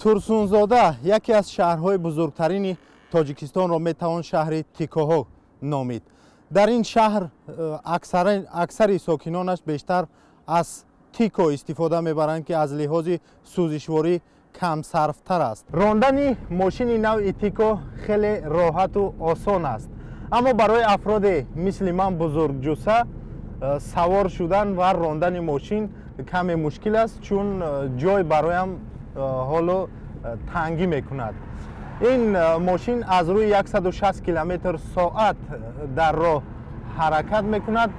Турсунзода яке аз шаҳрҳои бузургтарини Тоҷикистонро метавон шаҳри тикоҳо номид. Дар ин шаҳр аксари сокинонаш бештар аз тико истифода мебаранд ки аз лиҳози сӯзишворӣ камсарфтар аст. Рондани мошини навъи тико хеле роҳату осон аст. Аммо барои афроде мисли ман бузургҷуса савор шудан ва рондани мошин каме мушкил аст, чун ҷой бароям ҳоло тангӣ мекунад. ин мошин аз рӯи 160 км/соат дар роҳ ҳаракат мекунад.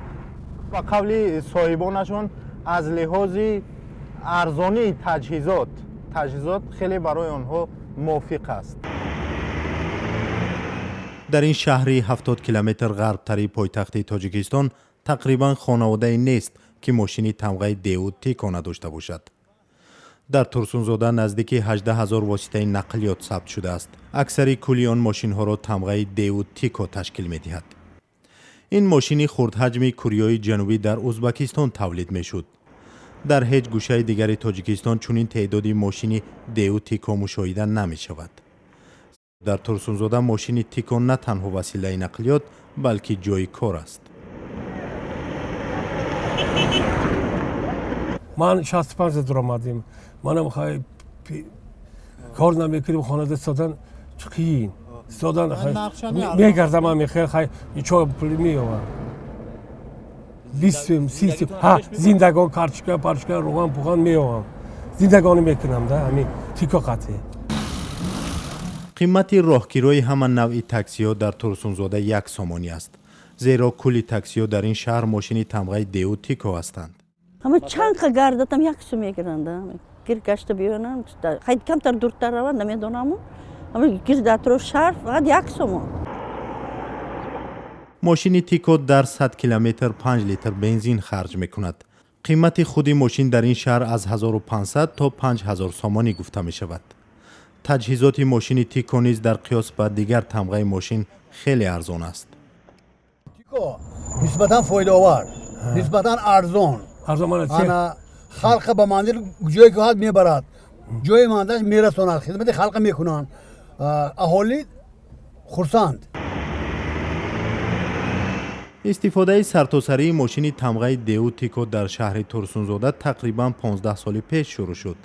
ба қавли соҳибонашон аз лиҳози арзонии таҷҳизот хеле барои онҳо мувофиқ аст. дар ин шаҳри 70 километр ғарбтари пойтахти Тоҷикистон тақрибан хонаводае нест ки мошини тамғаи деу тико надошта бошад. дар Турсунзода наздики 18 000 воситаи нақлиёт сабт шудааст. аксари кӯли он мошинҳоро тамғаи деу тико ташкил медиҳад. ин мошини хурдҳаҷми Кӯриёи ҷанубӣ дар Узбекистон тавлид мешуд. дар ҳеҷ гӯшаи дигари Тоҷикистон чунин теъдоди мошини деу тико мушоҳида намешавад. дар Турсунзода мошини тико на танҳо василаи нақлиёт, балки ҷойи кор аст. ман 65 дур омадем. манам кор намекунем хонада содан қиин. содан мегардам мехел хай чо пули меёвам. 20 30 зиндагон карчка парчка роган пуган меёвам. зиндагони мекунам да ҳамин тико қатъи. қимати роҳгирои ҳама навъи таксиҳо дар Турсунзода як сомонӣ аст. зеро кӯли таксиҳо дар ин шаҳр мошини тамғаи деу тико ҳастанд. Ама чанд гардатам як сум мегиранд. Гир гашта биёнам, хайд камтар дуртар равам намедонам. Ама гирд атроф шаҳр фақат як сум. мошини тико дар 100 километр 5 литр бензин харҷ мекунад. қимати худи мошин дар ин шаҳр аз 1500 то 5000 сомонӣ гуфта мешавад. таҷҳизоти мошини тико низ дар қиёс ба дигар тамғаи мошин хеле арзон аст. тико нисбатан фоидаовар, нисбатан арзон. ана халқа ба манзил ҷое ки ҳад мебарад, ҷои манзилаш мерасонад, хизмати халқа мекунанд, аҳолӣ хурсанд. истифодаи сартосарии мошини тамғаи деу тико дар шаҳри Турсунзода тақрибан 15 соли пеш шурӯъ шуд.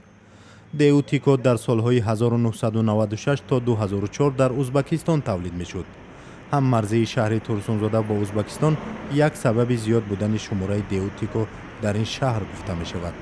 деу тико дар солҳои 1996 то 2004 дар Узбекистон тавлид мешуд. ҳам марзии шаҳри Турсунзода бо Узбекистон як сабаби зиёд будани шумораи деу тико дар ин шаҳр гуфта мешавад.